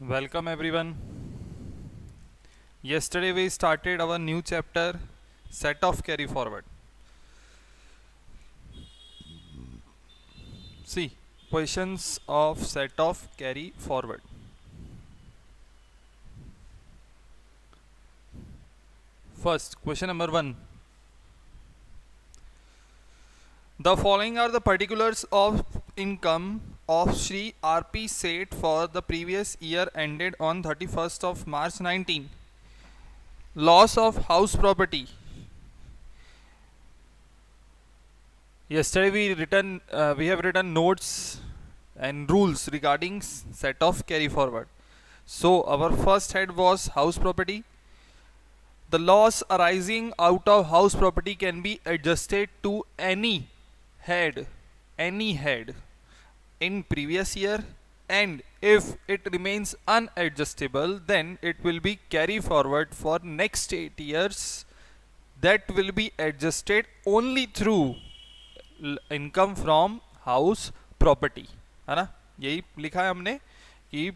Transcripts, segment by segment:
Welcome everyone. Yesterday we started our new chapter, set of carry forward. See, questions of set of carry forward. First, question number 1. The following are the particulars of income of Shri R.P. Seth for the previous year ended on 31st of March 19. Loss of house property. Yesterday we have written notes and rules regarding set of carry forward. So our first head was house property. The loss arising out of house property can be adjusted to any head in previous year, and if it remains unadjustable, then it will be carry forward for next 8 years. That will be adjusted only through income from house property, है ना. यही लिखा है हमने कि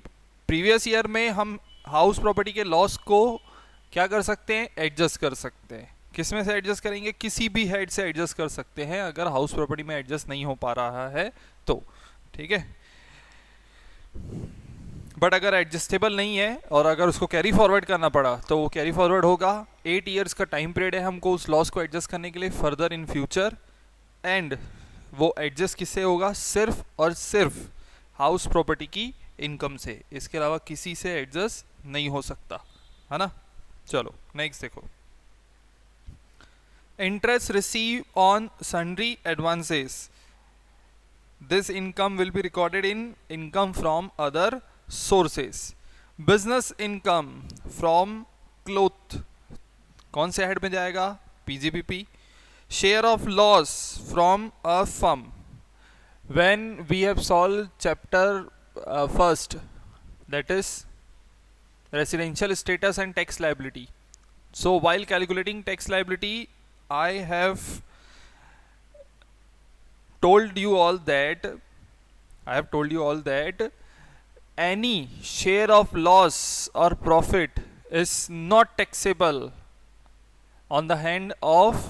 previous year में हम house property के लॉस को क्या कर सकते हैं, एडजस्ट कर सकते हैं. किस में से एडजस्ट करेंगे, किसी भी हेड से एडजस्ट कर सकते हैं अगर हाउस प्रॉपर्टी में एडजस्ट नहीं हो पा रहा है तो. ठीक है, बट अगर एडजस्टेबल नहीं है और अगर उसको कैरी फॉरवर्ड करना पड़ा तो वो कैरी फॉरवर्ड होगा. 8 ईयर्स का टाइम पीरियड है हमको उस लॉस को एडजस्ट करने के लिए फर्दर इन फ्यूचर, एंड वो एडजस्ट किससे होगा, सिर्फ और सिर्फ हाउस प्रॉपर्टी की इनकम से. इसके अलावा किसी से एडजस्ट नहीं हो सकता, है ना. चलो नेक्स्ट देखो. Interest receive on sundry advances. This income will be recorded in income from other sources. Business income from cloth कौन से हेड में जाएगा, PGBP. Share of loss from a firm. When we have solved chapter first, that is residential status and tax liability. So while calculating tax liability, I have told you all that any share of loss or profit is not taxable on the hand of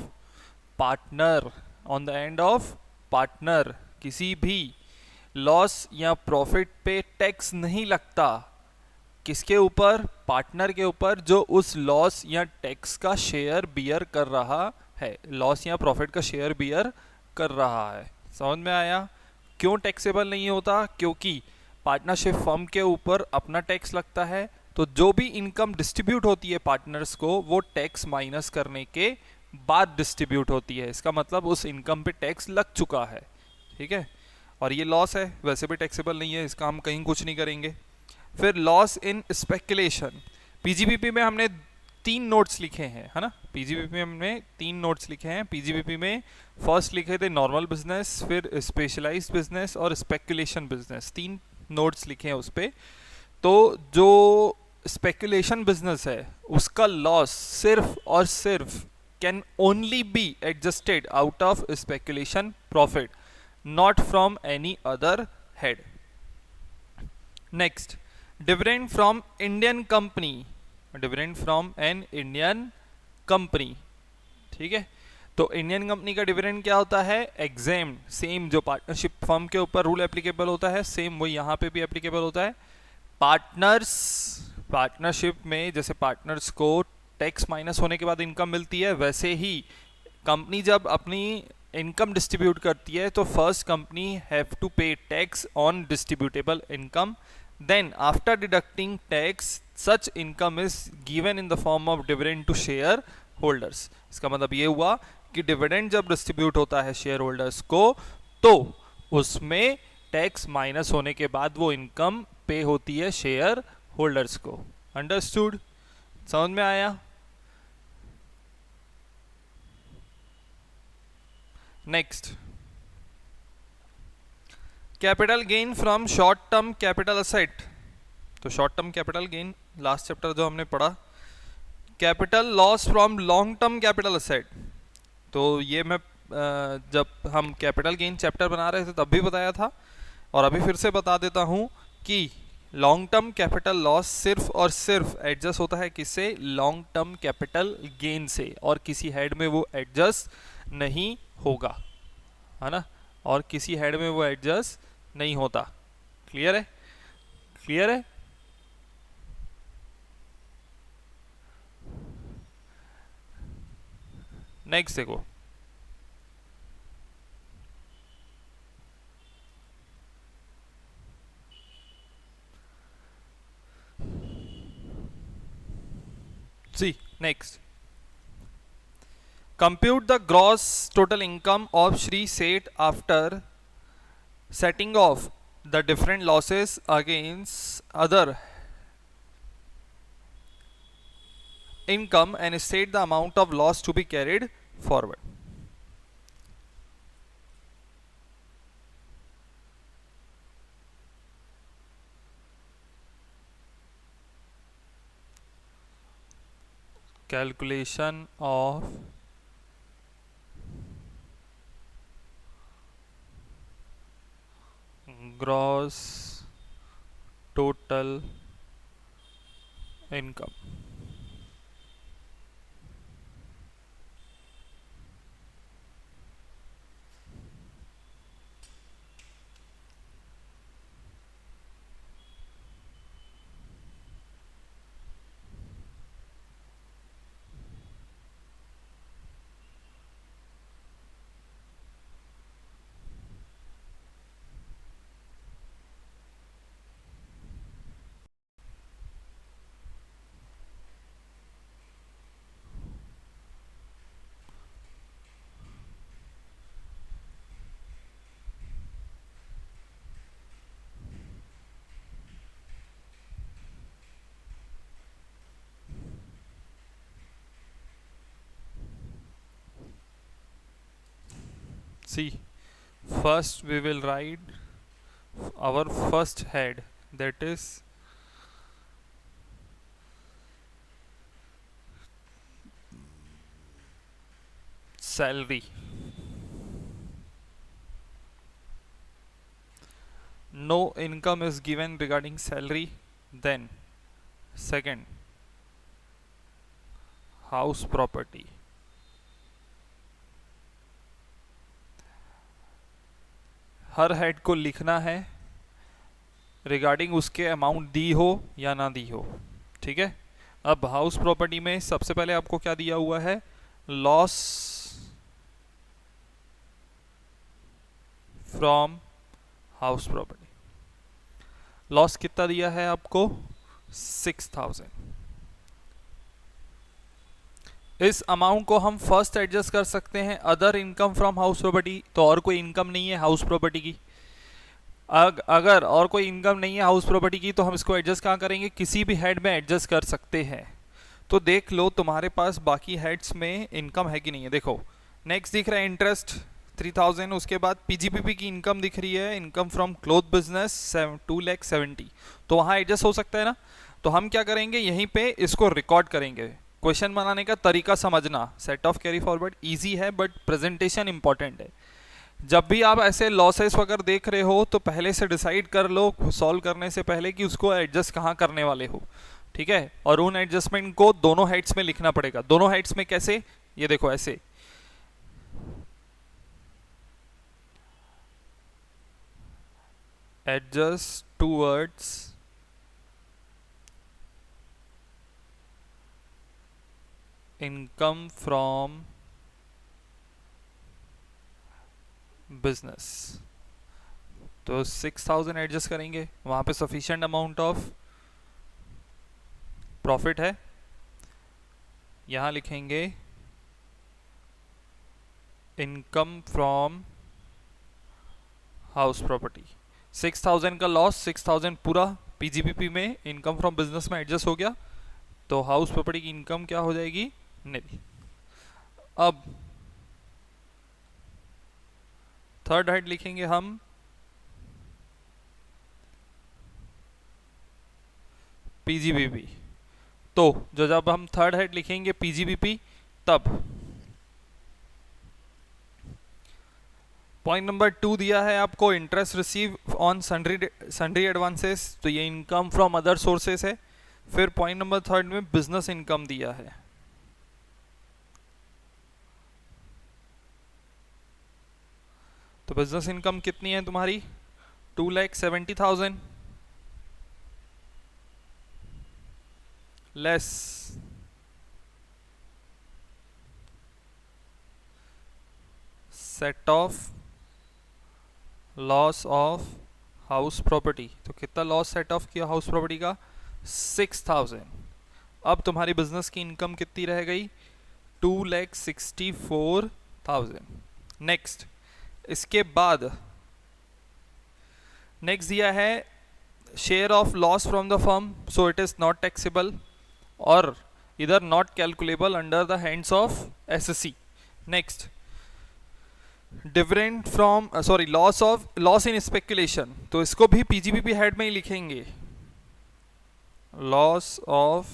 partner. On the end of partner किसी भी loss या profit पे tax नहीं लगता. किसके ऊपर, partner के ऊपर, जो उस लॉस या टैक्स का शेयर बियर कर रहा है, लॉस या प्रॉफिट का शेयर बियर कर रहा है. समझ में आया क्यों टैक्सेबल नहीं होता, क्योंकि पार्टनरशिप फर्म के ऊपर अपना टैक्स लगता है. तो जो भी इनकम डिस्ट्रीब्यूट होती है पार्टनर्स को, वो टैक्स माइनस करने के बाद डिस्ट्रीब्यूट होती है. इसका मतलब उस इनकम पे टैक्स लग चुका है. ठीक है, और ये लॉस है, वैसे भी टैक्सेबल नहीं है, इसका हम कहीं कुछ नहीं करेंगे. फिर लॉस इन स्पेकुलेशन. पीजीबीपी में हमने 3 नोट्स लिखे हैं, है ना. पीजीबीपी में हमने 3 नोट्स लिखे हैं. पीजीबीपी में फर्स्ट लिखे थे नॉर्मल बिजनेस, फिर स्पेशलाइज्ड बिजनेस और स्पेकुलेशन बिजनेस. 3 नोट्स लिखे हैं उस पर. तो जो स्पेकुलेशन बिजनेस है उसका लॉस सिर्फ और सिर्फ can only be adjusted out of speculation profit, not from any other head. Next, dividend from Indian company. Dividend from an Indian company. ठीक है, तो इंडियन कंपनी का डिविडेंड क्या होता है, एग्जेम्ड. सेम जो पार्टनरशिप फर्म के ऊपर रूल एप्लीकेबल होता है, सेम वही यहाँ पे भी एप्लीकेबल होता है. पार्टनरशिप में जैसे पार्टनर्स को टैक्स माइनस होने के बाद इनकम मिलती है, वैसे ही कंपनी जब अपनी इनकम डिस्ट्रीब्यूट करती है तो first company have to pay tax on distributable income. Then after deducting tax such income is given in the form of dividend to share holders. इसका मतलब ये हुआ कि डिविडेंड जब डिस्ट्रीब्यूट होता है शेयर होल्डर्स को तो उसमें टैक्स माइनस होने के बाद वो इनकम पे होती है शेयर होल्डर्स को. अंडरस्टूड, समझ में आया. Next, capital gain from short term capital asset. तो short term capital gain last chapter जो हमने पढ़ा. Capital loss from long term capital asset. तो ये मैं जब हम कैपिटल गेन चैप्टर बना रहे थे तब भी बताया था, और अभी फिर से बता देता हूँ कि लॉन्ग टर्म कैपिटल लॉस सिर्फ और सिर्फ एडजस्ट होता है किससे? लॉन्ग टर्म कैपिटल गेन से, और किसी हेड में वो एडजस्ट नहीं होगा, है ना, और किसी हेड में वो एडजस्ट नहीं होता। क्लियर है? क्लियर है? नेक्स्ट देखो, सी next, compute the gross total income of Shri Seth after setting off the different losses against other income and state the amount of loss to be carried forward. Calculation of gross total income. See, first we will write our first head, that is salary. No income is given regarding salary. Then second, house property. Her head को लिखना है regarding उसके amount दी हो या ना दी हो, ठीक है। अब हाउस प्रॉपर्टी में सबसे पहले आपको क्या दिया हुआ है? Loss from house property. Loss कितना दिया है आपको? 6000। इस अमाउंट को हम फर्स्ट एडजस्ट कर सकते हैं other income from house property, तो और कोई इनकम नहीं है हाउस प्रॉपर्टी की। अगर और कोई इनकम नहीं है हाउस प्रॉपर्टी की तो हम इसको एडजस्ट कहाँ करेंगे? किसी भी हेड में एडजस्ट कर सकते हैं। तो देख लो तुम्हारे पास बाकी हेड्स में इनकम है कि नहीं है। देखो नेक्स्ट दिख रहा है इंटरेस्ट 3000, उसके बाद पीजीपीपी की इनकम दिख रही है, इनकम फ्रॉम क्लोथ बिजनेस 2,70,000, तो वहाँ एडजस्ट हो सकता है ना। तो हम क्या करेंगे, यहीं पे इसको रिकॉर्ड करेंगे। क्वेश्चन बनाने का तरीका समझना, set of carry forward easy है बट प्रेजेंटेशन इंपॉर्टेंट है। जब भी आप ऐसे लॉसेस वगैरह देख रहे हो तो पहले से डिसाइड कर लो सॉल्व करने से पहले कि उसको एडजस्ट कहाँ करने वाले हो, ठीक है। और उन एडजस्टमेंट को दोनों हेड्स में लिखना पड़ेगा। दोनों हेड्स में कैसे? ये देखो ऐसे, adjust towards income from business, तो 6000 एडजस्ट करेंगे, वहां पे सफिशिएंट अमाउंट ऑफ प्रॉफिट है। यहां लिखेंगे इनकम फ्रॉम हाउस प्रॉपर्टी। 6000 का लॉस, 6000 पूरा पीजीपीपी में इनकम फ्रॉम बिजनेस में एडजस्ट हो गया, तो हाउस प्रॉपर्टी की इनकम क्या हो जाएगी? निल। अब थर्ड हेड लिखेंगे हम पीजीबीपी। तो जो जब हम थर्ड हेड लिखेंगे पीजीबीपी, तब पॉइंट नंबर 2 दिया है आपको interest receive on sundry advances, तो ये इनकम फ्रॉम अदर सोर्सेस है। फिर पॉइंट नंबर 3 में बिजनेस इनकम दिया है। तो बिजनेस इनकम कितनी है तुम्हारी 2,70,000 less set off loss of house property. तो कितना लॉस सेट ऑफ किया हाउस प्रॉपर्टी का 6,000। अब तुम्हारी बिजनेस की इनकम कितनी रह गई 2,64,000। नेक्स्ट, इसके बाद नेक्स्ट दिया है share of loss from the firm, so it is not taxable और इधर not calculable under the hands of SSC. Next, dividend from sorry loss in speculation, तो इसको भी पीजीबीपी हेड में ही लिखेंगे। लॉस ऑफ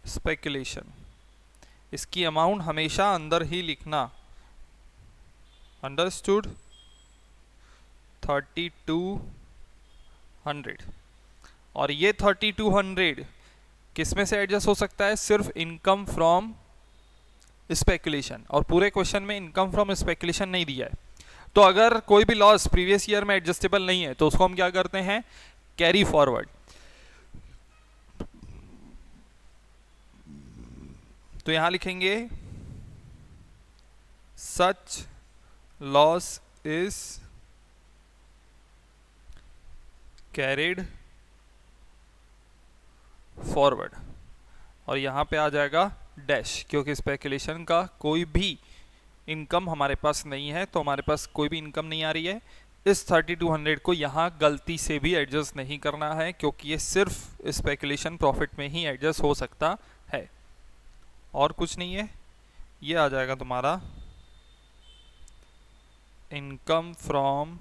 स्पेकुलेशन, इसकी अमाउंट हमेशा अंदर ही लिखना। अंडरस्टूड 3,200। और ये 3,200 किस में से एडजस्ट हो सकता है, सिर्फ इनकम फ्रॉम स्पेकुलेशन, और पूरे क्वेश्चन में इनकम फ्रॉम स्पेकुलेशन नहीं दिया है। तो अगर कोई भी लॉस प्रीवियस ईयर में एडजस्टेबल नहीं है तो उसको हम क्या करते हैं, कैरी फॉरवर्ड। तो यहां लिखेंगे सच लॉस इज कैरिड फॉरवर्ड, और यहां पे आ जाएगा डैश, क्योंकि स्पेकुलेशन का कोई भी इनकम हमारे पास नहीं है, तो हमारे पास कोई भी इनकम नहीं आ रही है। इस 3,200 को यहाँ गलती से भी एडजस्ट नहीं करना है, क्योंकि ये सिर्फ स्पेकुलेशन प्रॉफिट में ही एडजस्ट हो सकता है और कुछ नहीं है। ये आ जाएगा तुम्हारा income from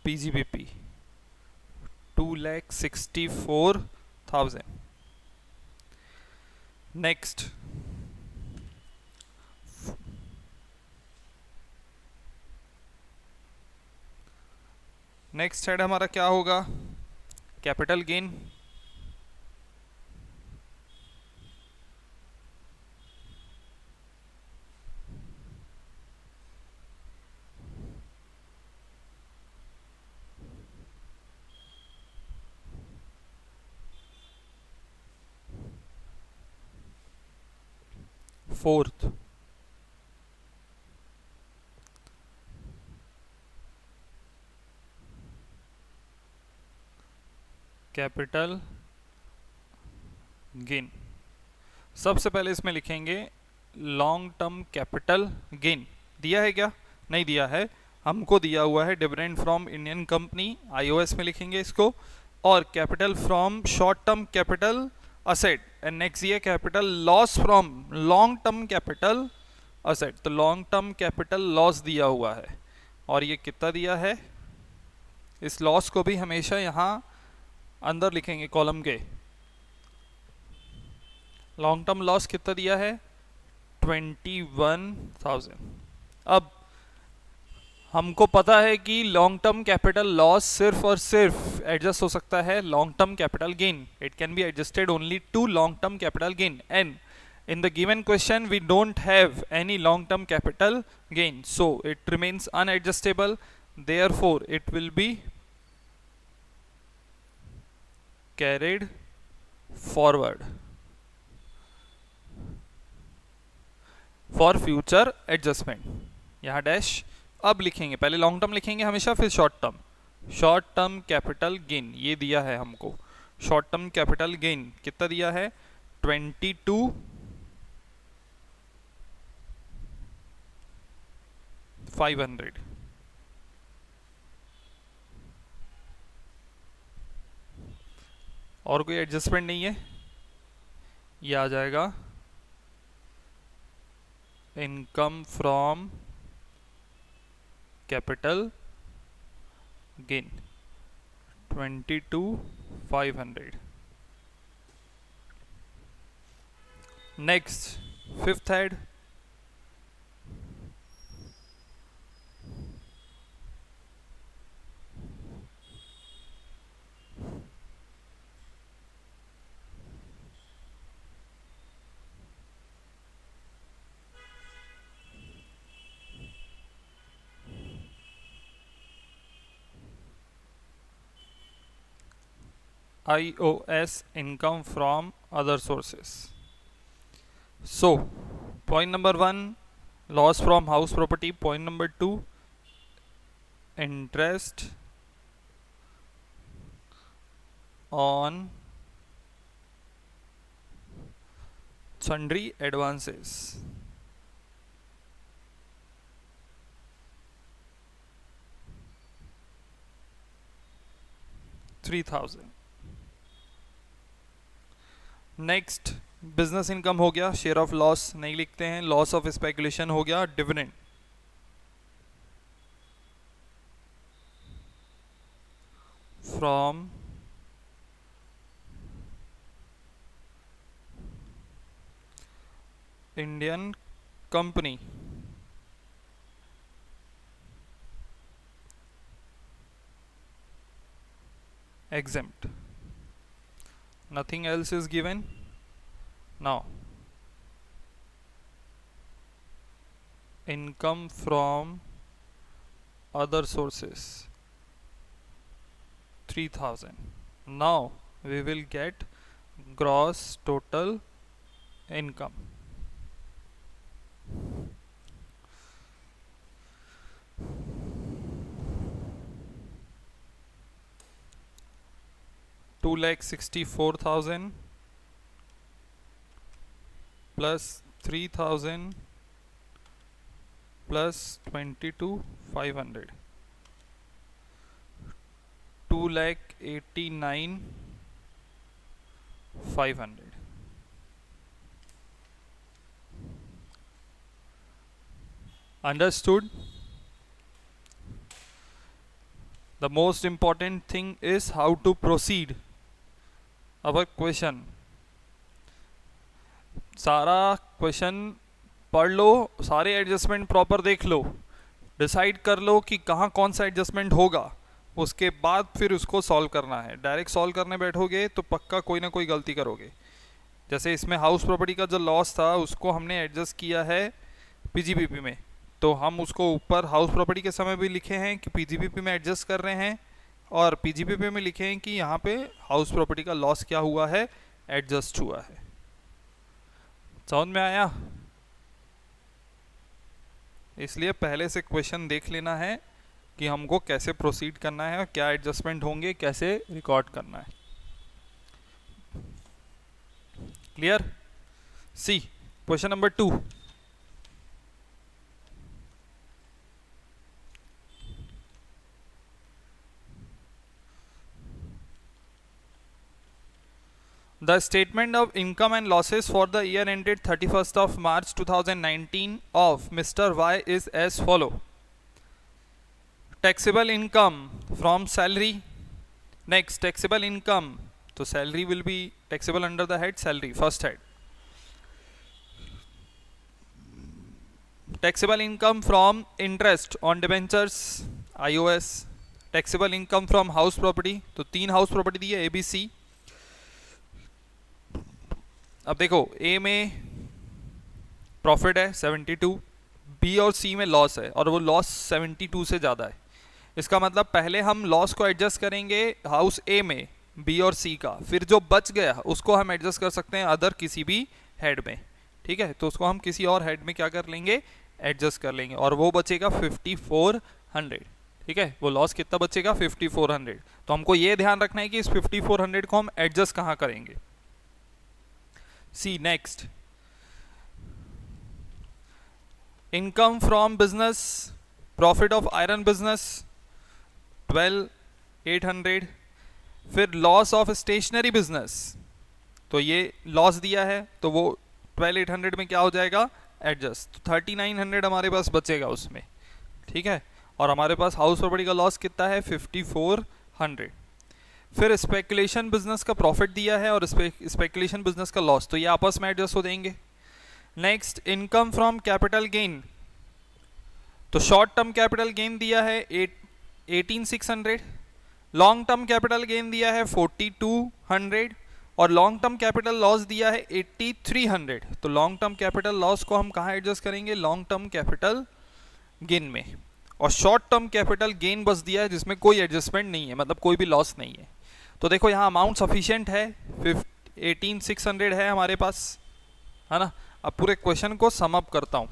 PGBP 2,64,000। Next, next head हमारा क्या होगा, capital gain. Fourth, capital gain. सबसे पहले इसमें लिखेंगे लॉन्ग टर्म कैपिटल गेन। दिया है क्या, नहीं दिया है, हमको दिया हुआ है dividend from Indian company, IOS में लिखेंगे इसको, और capital from short term capital asset, and next ये capital loss from long term capital asset. तो लॉन्ग टर्म कैपिटल लॉस दिया हुआ है, और ये कितना दिया है, इस लॉस को भी हमेशा यहाँ अंदर लिखेंगे कॉलम के। लॉन्ग टर्म लॉस कितना दिया है 21,000। अब हमको पता है कि लॉन्ग टर्म कैपिटल लॉस सिर्फ और सिर्फ एडजस्ट हो सकता है long term capital gain, it can be adjusted only to long term capital gain, and in the given question we don't have any long term capital gain, so it remains unadjustable, therefore it will be carried forward for future adjustment। यहाँ dash अब लिखेंगे, पहले long term लिखेंगे हमेशा, फिर short term. Short term capital gain ये दिया है हमको, शॉर्ट टर्म कैपिटल गेन कितना दिया है 22,500। और कोई एडजस्टमेंट नहीं है, ये आ जाएगा income from capital gain 22,500। Next fifth head IOS, income from other sources. So point number 1, loss from house property. Point number 2, interest on sundry advances. $3,000. Next business income हो गया, शेयर ऑफ लॉस नहीं लिखते हैं, loss of speculation हो गया, dividend from Indian company, exempt, nothing else is given. Now income from other sources 3,000. Now we will get gross total income. $2,64,000 plus 3,000 plus 22,500, 2,89,500. Understood? The most important thing is how to proceed our question. सारा question पढ़ लो, सारे adjustment proper देख लो, decide कर लो कि कहाँ कौन सा adjustment होगा, उसके बाद फिर उसको सॉल्व करना है. डायरेक्ट सॉल्व करने बैठोगे तो पक्का कोई ना कोई गलती करोगे. जैसे इसमें हाउस प्रॉपर्टी का जो लॉस था उसको हमने एडजस्ट किया है पीजीबीपी में, तो हम उसको ऊपर हाउस प्रॉपर्टी के समय भी लिखे हैं कि पीजीबीपी में एडजस्ट कर रहे हैं, और पीजीबीपी में लिखे हैं कि यहाँ पे हाउस प्रॉपर्टी का लॉस क्या हुआ है, एडजस्ट हुआ है. समझ में आया? इसलिए पहले से क्वेश्चन देख लेना है कि हमको कैसे प्रोसीड करना है और क्या एडजस्टमेंट होंगे, कैसे रिकॉर्ड करना है. Clear? See question number 2. The statement of income and losses for the year ended 31st of March 2019 of Mr. Y is as follow. Taxable income from salary. Next, taxable income. So salary will be taxable under the head salary, first head. Taxable income from interest on debentures, IOS. Taxable income from house property. तो 3 house property दी है ABC. अब देखो ए में profit है 72, B और सी में loss है और वो लॉस 72 से ज़्यादा है. इसका मतलब पहले हम लॉस को एडजस्ट करेंगे हाउस ए में बी और सी का, फिर जो बच गया उसको हम एडजस्ट कर सकते हैं अदर किसी भी हेड में. ठीक है, तो उसको हम किसी और हेड में क्या कर लेंगे, एडजस्ट कर लेंगे, और वो बचेगा 5400. ठीक है, वो लॉस कितना बचेगा 5400. तो हमको ये ध्यान रखना है कि इस 5400 को हम एडजस्ट कहाँ करेंगे. See next, income from business, profit of iron business 12,800. फिर loss of stationery business, तो ये लॉस दिया है तो वो 12,800 में क्या हो जाएगा, एडजस्ट. 3,900 हमारे पास बचेगा उसमें. ठीक है, और हमारे पास हाउस प्रॉपर्टी का लॉस कितना है 5400. फिर स्पेकुलेशन बिजनेस का प्रॉफिट दिया है और स्पेकुलेशन बिजनेस का लॉस, तो ये आपस में एडजस्ट हो देंगे. Next, income from capital gain. तो शॉर्ट टर्म कैपिटल गेन दिया है 18,600, लॉन्ग टर्म कैपिटल गेन दिया है 4,200 और लॉन्ग टर्म कैपिटल लॉस दिया है 8,300. तो लॉन्ग टर्म कैपिटल लॉस को हम कहाँ एडजस्ट करेंगे, लॉन्ग टर्म कैपिटल गेन में. और शॉर्ट टर्म कैपिटल गेन बस दिया है जिसमें कोई एडजस्टमेंट नहीं है, मतलब कोई भी लॉस नहीं है. तो देखो यहाँ अमाउंट सफिशिएंट है, 18,600 है हमारे पास, है ना। अब पूरे क्वेश्चन को सम अप करता हूँ।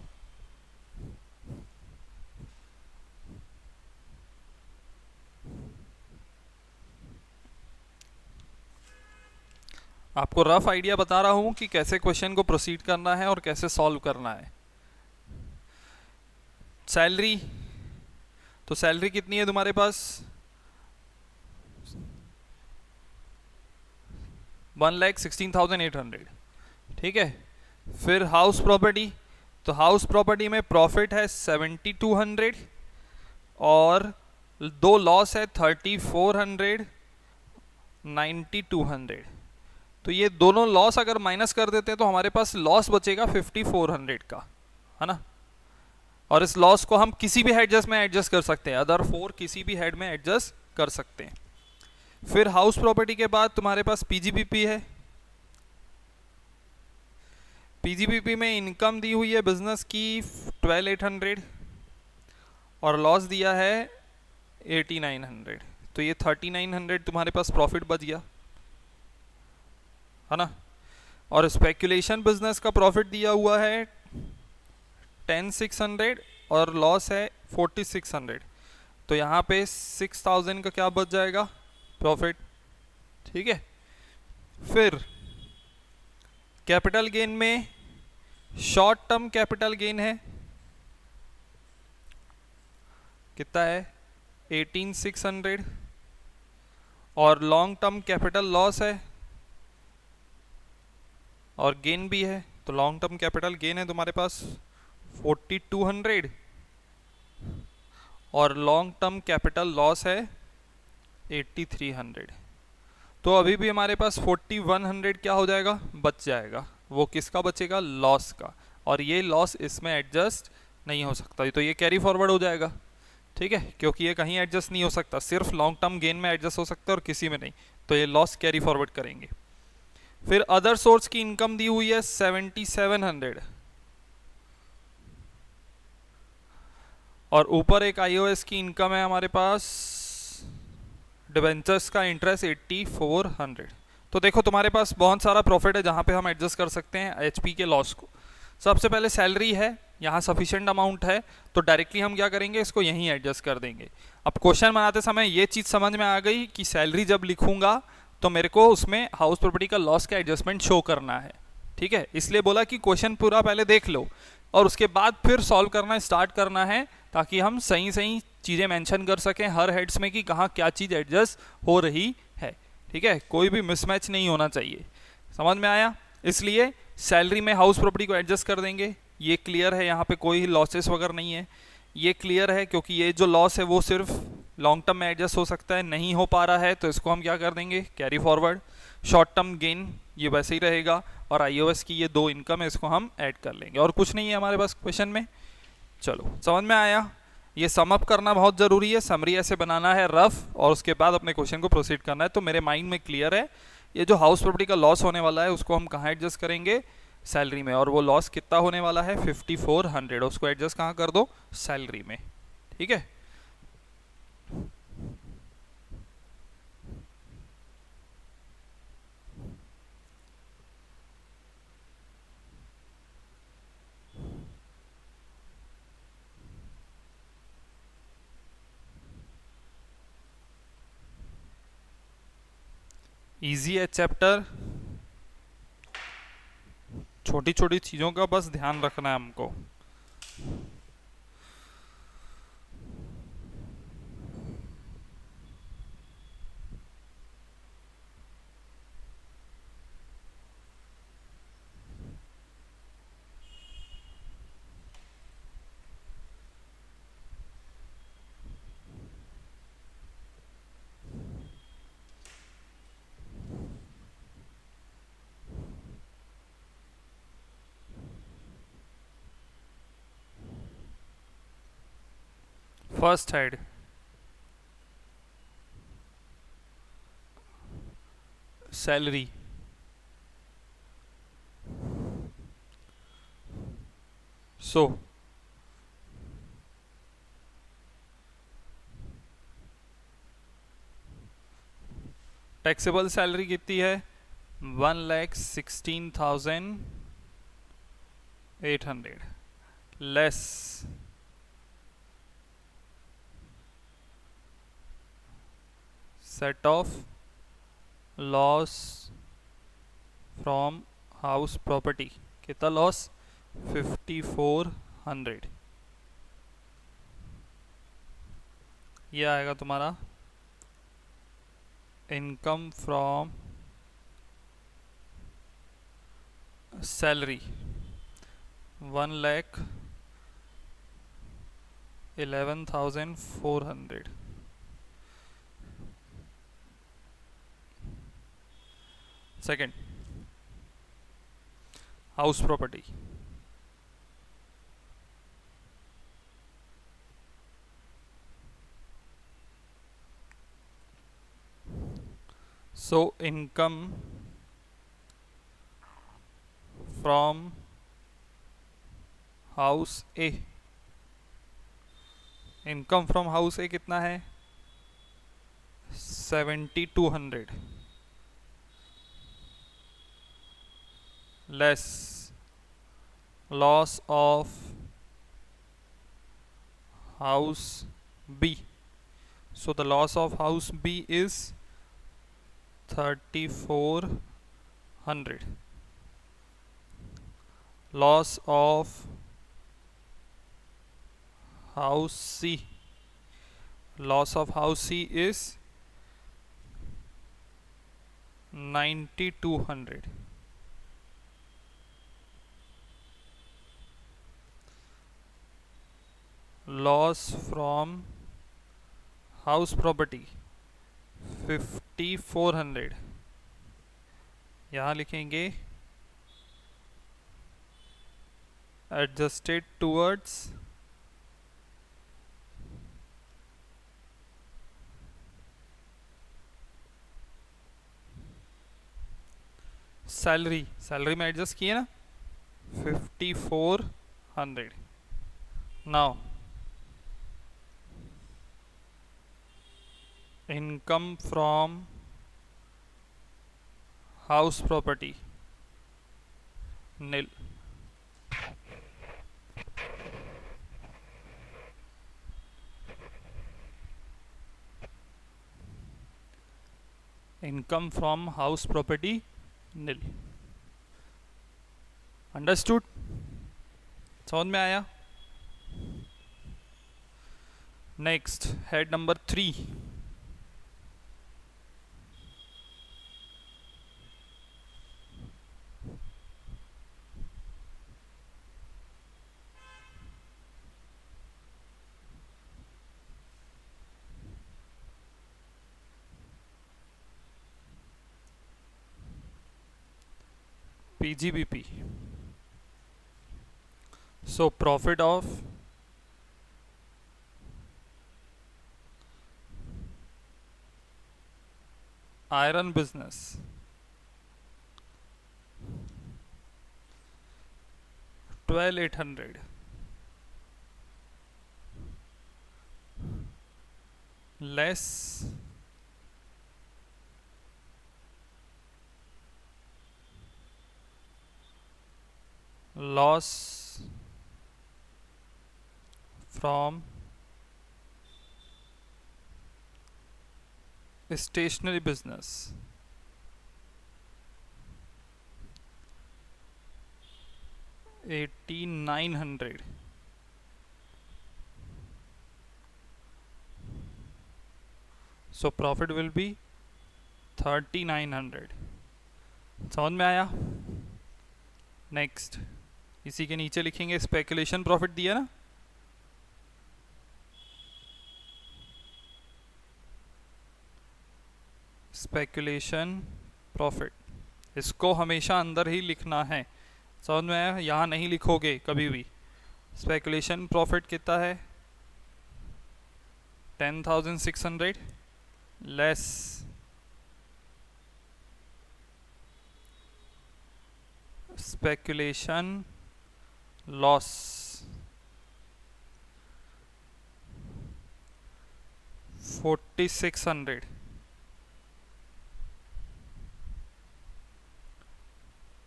आपको रफ आइडिया बता रहा हूँ कि कैसे क्वेश्चन को प्रोसीड करना है और कैसे सॉल्व करना है। सैलरी, तो सैलरी कितनी है तुम्हारे पास, 1,16,800, ठीक है। फिर हाउस प्रॉपर्टी, तो हाउस प्रॉपर्टी में प्रॉफिट है 7,200 और दो लॉस है 3,400, 9,200। तो ये दोनों लॉस अगर माइनस कर देते हैं तो हमारे पास लॉस बचेगा 5,400 का, है ना। और इस लॉस को हम किसी भी हेड में एडजस्ट कर सकते हैं, अदर 4 किसी भी हेड में एडजस्ट कर सकते हैं। फिर हाउस प्रॉपर्टी के बाद तुम्हारे पास पीजीबीपी है। पीजीबीपी में इनकम दी हुई है बिजनेस की 12,800 और लॉस दिया है 8,900, तो ये 3,900 तुम्हारे पास प्रॉफिट बच गया, है ना। और स्पेकुलेशन बिजनेस का प्रॉफिट दिया हुआ है 10,600 और लॉस है 4,600, तो यहाँ पे 6,000 का क्या बच जाएगा, प्रॉफिट, ठीक है। फिर कैपिटल गेन में शॉर्ट टर्म कैपिटल गेन है, कितना है 18,600 और लॉन्ग टर्म कैपिटल लॉस है और गेन भी है, तो लॉन्ग टर्म कैपिटल गेन है तुम्हारे पास 4,200 और लॉन्ग टर्म कैपिटल लॉस है 8,300। तो अभी भी हमारे पास 4,100 क्या हो जाएगा, बच जाएगा। वो किसका बचेगा, लॉस का, और ये लॉस इसमें एडजस्ट नहीं हो सकता, तो ये कैरी फॉरवर्ड हो जाएगा, ठीक है, क्योंकि ये कहीं एडजस्ट नहीं हो सकता, सिर्फ लॉन्ग टर्म गेन में एडजस्ट हो सकता है और किसी में नहीं, तो ये लॉस कैरी फॉरवर्ड करेंगे। फिर अदर सोर्स की इनकम दी हुई है 7,700 और ऊपर एक आईओएस की इनकम है हमारे पास, डिवेंचर्स का इंटरेस्ट 8,400। तो देखो तुम्हारे पास बहुत सारा प्रॉफिट है जहाँ पे हम एडजस्ट कर सकते हैं एचपी के लॉस को। सबसे पहले सैलरी है, यहाँ सफिशिएंट अमाउंट है, तो डायरेक्टली हम क्या करेंगे, इसको यहीं एडजस्ट कर देंगे। अब क्वेश्चन बनाते समय ये चीज़ समझ में आ गई कि सैलरी जब लिखूंगा तो मेरे को उसमें हाउस प्रॉपर्टी का लॉस का एडजस्टमेंट शो करना है, ठीक है। इसलिए बोला कि क्वेश्चन पूरा पहले देख लो और उसके बाद फिर सॉल्व करना स्टार्ट करना है, ताकि हम सही सही चीज़ें मेंशन कर सकें हर हेड्स में कि कहाँ क्या चीज़ एडजस्ट हो रही है, ठीक है। कोई भी मिसमैच नहीं होना चाहिए, समझ में आया। इसलिए सैलरी में हाउस प्रॉपर्टी को एडजस्ट कर देंगे, ये क्लियर है, यहाँ पे कोई लॉसेस वगैरह नहीं है, ये क्लियर है, क्योंकि ये जो लॉस है वो सिर्फ लॉन्ग टर्म में एडजस्ट हो सकता है, नहीं हो पा रहा है तो इसको हम क्या कर देंगे, carry forward. Short term gain ये वैसे ही रहेगा और आईओएस की ये दो इनकम है, इसको हम ऐड कर लेंगे, और कुछ नहीं है हमारे पास क्वेश्चन में। चलो समझ में आया। ये सम अप करना बहुत ज़रूरी है, समरी ऐसे बनाना है रफ और उसके बाद अपने क्वेश्चन को प्रोसीड करना है। तो मेरे माइंड में क्लियर है, ये जो हाउस प्रॉपर्टी का लॉस होने वाला है उसको हम कहाँ एडजस्ट करेंगे, सैलरी में, और वो लॉस कितना होने वाला है 5,400, उसको एडजस्ट कहाँ कर दो, सैलरी में, ठीक है। इजी है चैप्टर, छोटी छोटी चीज़ों का बस ध्यान रखना है हमको। First head, salary, so taxable salary कितनी है? 1,16,800 less set off loss from house property. कितना लॉस? 5,400। ये आएगा तुम्हारा income from salary 1,11,400। Second, house property. So income from house A, income from house A कितना है? 7,200 less loss of house B. So the loss of house B is 3,400. Loss of house C. Loss of house C is 9,200. Loss from house property 5,400। यहाँ लिखेंगे adjusted towards salary, salary में adjust किए ना 5,400। Now income from house property nil. Income from house property nil. Understood? समझ में आया? Next, head number 3, PGBP. So profit of iron business 12,800 less loss from stationery business 8,900 so profit will be 3,900। समझ में आया? Next, इसी के नीचे लिखेंगे स्पेकुलेशन प्रॉफिट दिया ना, स्पेकुलेशन प्रॉफिट, इसको हमेशा अंदर ही लिखना है। समझ में आया? यहाँ नहीं लिखोगे कभी भी। स्पेकुलेशन प्रॉफिट कितना है? 10,600 लेस स्पेकुलेशन लॉस 4,600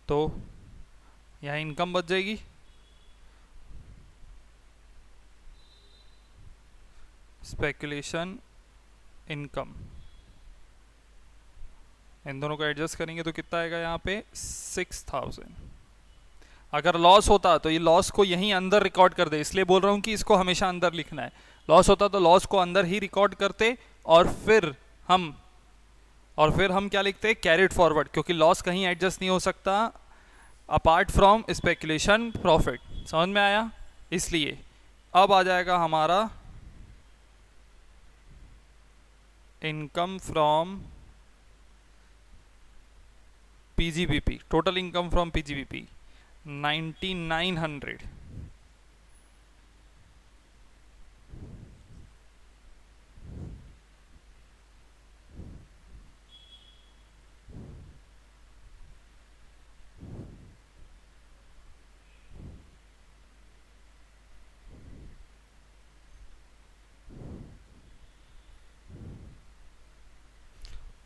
तो यहाँ इनकम बच जाएगी, स्पेकुलेशन इनकम, इन दोनों को एडजस्ट करेंगे तो कितना आएगा यहाँ पे 6000। अगर लॉस होता तो ये लॉस को यहीं अंदर रिकॉर्ड कर दे, इसलिए बोल रहा हूँ कि इसको हमेशा अंदर लिखना है। लॉस होता तो लॉस को अंदर ही रिकॉर्ड करते और फिर हम क्या लिखते हैं, कैरिड फॉरवर्ड, क्योंकि लॉस कहीं एडजस्ट नहीं हो सकता अपार्ट फ्रॉम स्पेकुलेशन प्रॉफिट। समझ में आया? इसलिए अब आ जाएगा हमारा income from PGBP, total income from PGBP 9900।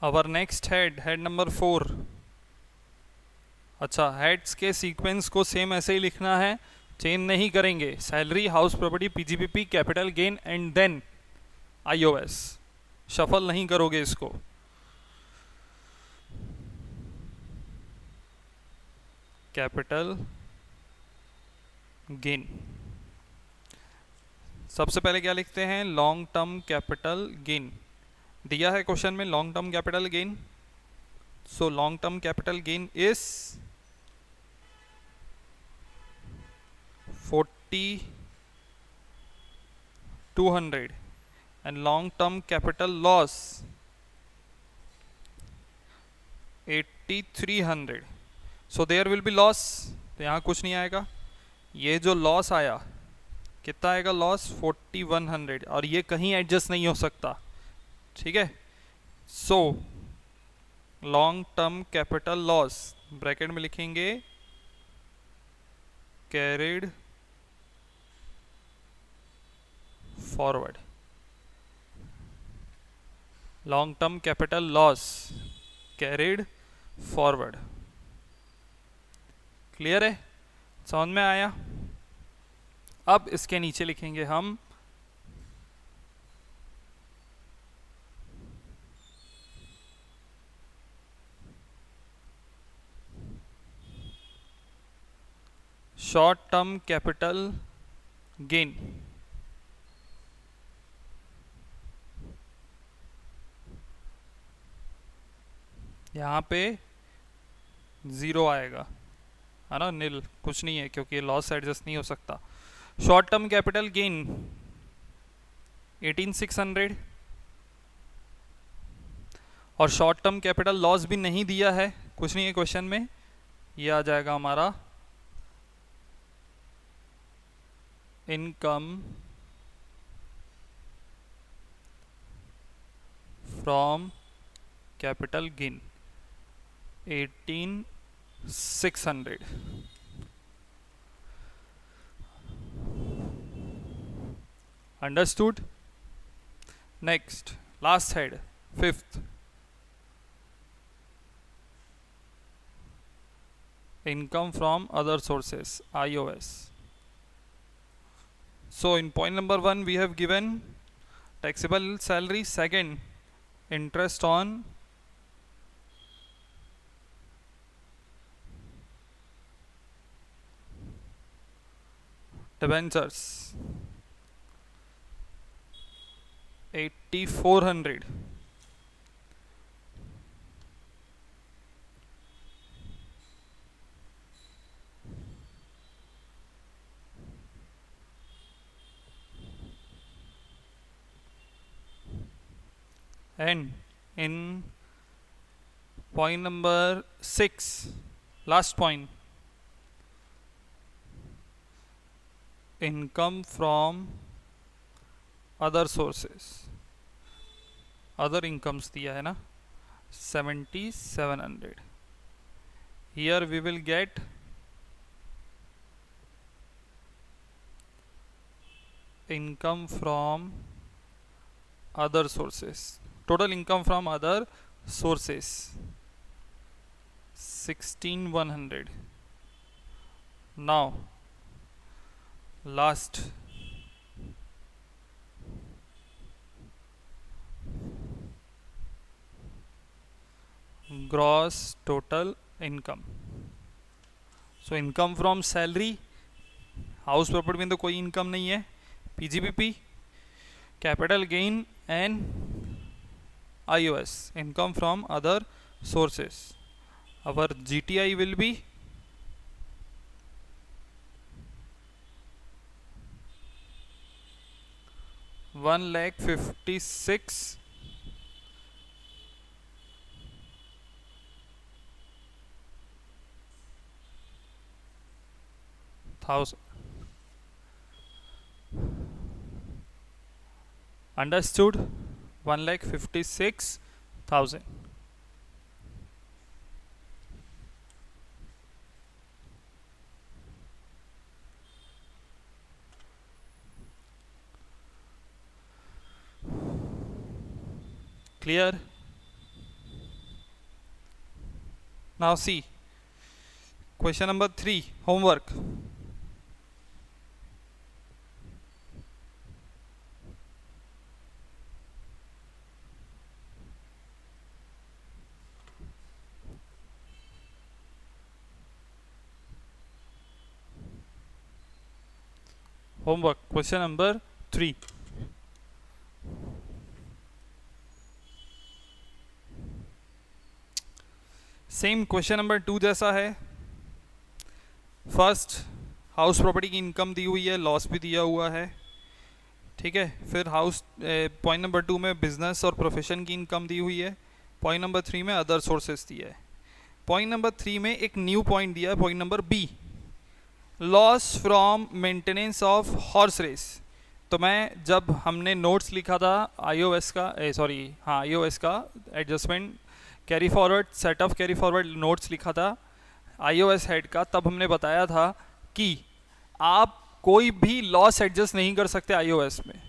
Our next head number 4। अच्छा, हेड्स के सीक्वेंस को सेम ऐसे ही लिखना है, चेंज नहीं करेंगे। Salary, house property, PGBP, capital gain and then IOS. Shuffle नहीं करोगे इसको। कैपिटल गेन, सबसे पहले क्या लिखते हैं, लॉन्ग टर्म कैपिटल गेन। दिया है क्वेश्चन में long term capital gain, so long term capital gain is 4200 and long term capital loss 8300. so there will be loss, तो यहाँ कुछ नहीं आएगा। ये जो लॉस आया कितना आएगा, लॉस 4100, और ये कहीं एडजस्ट नहीं हो सकता। ठीक है, so long term capital loss bracket में लिखेंगे carried forward, long term capital loss carried forward. Clear है? समझ में आया? अब इसके नीचे लिखेंगे हम शॉर्ट टर्म कैपिटल गेन। यहाँ पे 0 आएगा, है ना, नील, कुछ नहीं है क्योंकि लॉस एडजस्ट नहीं हो सकता। शॉर्ट टर्म कैपिटल गेन 18600, और शॉर्ट टर्म कैपिटल लॉस भी नहीं दिया है, कुछ नहीं है क्वेश्चन में। ये आ जाएगा हमारा income from capital gain 18600। Understood? Next, last head, 5th, income from other sources, IOS. So in point number 1 we have given taxable salary, second interest on debentures 8400, and in point number 6, last point, income from other sources, other incomes दिया है ना 7700। here we will get income from other sources, total income from other sources 16,100. Now last gross total income. So income from salary, house property में तो कोई income नहीं है, PGBP, capital gain and IOS, income from other sources. Our GTI will be 1,56,000. Understood? 1,56,000. Clear? Now see question number 3, homework. Homework question number 3. Same question number 2 जैसा है. First house property की income दी हुई है, loss भी दिया हुआ है, ठीक है. फिर हाउस पॉइंट नंबर 2 में बिजनेस और प्रोफेशन की इनकम दी हुई है. पॉइंट नंबर 3 में अदर सोर्सेस दिया है. पॉइंट नंबर 3 में एक न्यू पॉइंट दिया है, point number B, loss from maintenance of horse race. तो मैं जब हमने नोट्स लिखा था iOS का iOS का adjustment carry forward, set of carry forward notes लिखा था iOS हेड का, तब हमने बताया था कि आप कोई भी लॉस एडजस्ट नहीं कर सकते iOS में,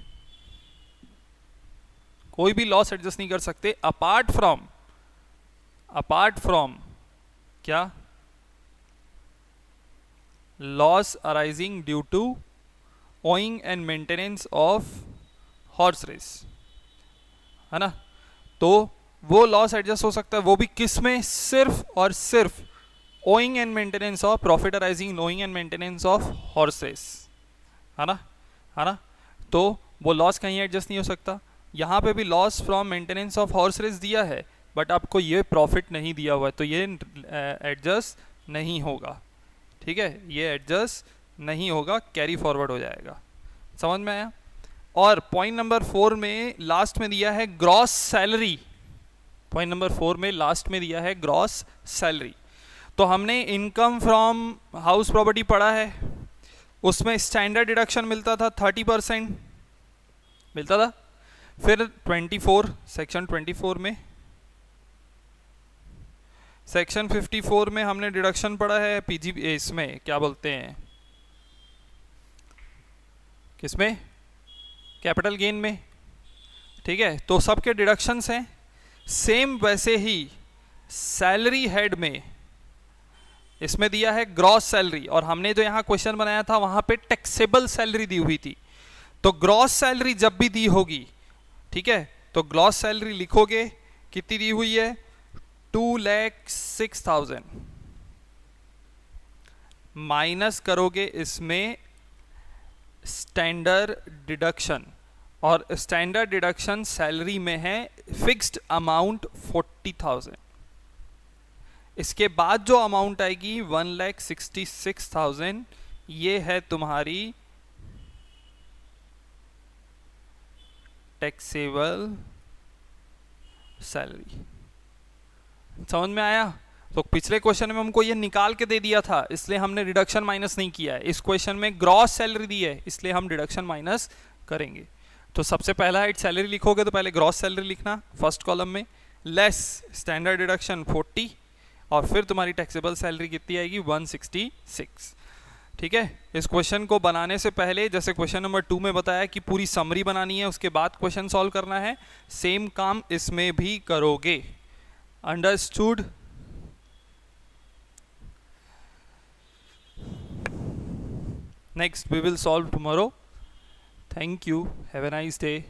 कोई भी लॉस एडजस्ट नहीं कर सकते अपार्ट फ्रॉम क्या, loss arising due to owning and maintenance of horse race, है ना. तो वो लॉस एडजस्ट हो सकता है, वो भी किस में, सिर्फ और सिर्फ owning and maintenance of profit arising owning and maintenance of horse race, है ना. तो वो लॉस कहीं एडजस्ट नहीं हो सकता. यहाँ पे भी loss from maintenance of horse race दिया है, बट आपको ये प्रॉफिट नहीं दिया हुआ है, तो ये एडजस्ट नहीं होगा, ठीक है, ये एडजस्ट नहीं होगा, कैरी फॉरवर्ड हो जाएगा. समझ में आया. और पॉइंट नंबर 4 में लास्ट में दिया है ग्रॉस सैलरी. पॉइंट नंबर 4 में लास्ट में दिया है ग्रॉस सैलरी. तो हमने इनकम फ्रॉम हाउस प्रॉपर्टी पढ़ा है, उसमें स्टैंडर्ड डिडक्शन मिलता था 30% मिलता था. फिर 24 सेक्शन 24 में, सेक्शन 54 में हमने डिडक्शन पढ़ा है पीजी, इसमें क्या बोलते हैं, किसमें, कैपिटल गेन में, ठीक है. तो सबके डिडक्शंस हैं. सेम वैसे ही सैलरी हेड में इसमें दिया है ग्रॉस सैलरी, और हमने जो यहाँ क्वेश्चन बनाया था वहां पे टैक्सेबल सैलरी दी हुई थी. तो ग्रॉस सैलरी जब भी दी होगी, ठीक है, तो ग्रॉस सैलरी लिखोगे कितनी दी हुई है, 2,06,000, माइनस करोगे इसमें स्टैंडर्ड डिडक्शन, और स्टैंडर्ड डिडक्शन सैलरी में है फिक्स्ड अमाउंट 40,000. इसके बाद जो अमाउंट आएगी 1,66,000, ये है तुम्हारी टैक्सेबल सैलरी. समझ में आया. तो पिछले क्वेश्चन में हमको ये निकाल के दे दिया था, इसलिए हमने डिडक्शन माइनस नहीं किया है. इस क्वेश्चन में ग्रॉस सैलरी दी है, इसलिए हम डिडक्शन माइनस करेंगे. तो सबसे पहला हेड सैलरी लिखोगे तो पहले ग्रॉस सैलरी लिखना फर्स्ट कॉलम में, लेस स्टैंडर्ड डिडक्शन 40, और फिर तुम्हारी टैक्सेबल सैलरी कितनी आएगी 166. ठीक है. इस क्वेश्चन को बनाने से पहले, जैसे क्वेश्चन नंबर 2 में बताया कि पूरी समरी बनानी है, उसके बाद क्वेश्चन सॉल्व करना है. सेम काम इसमें भी करोगे. Understood. Next, we will solve tomorrow. Thank you. Have a nice day.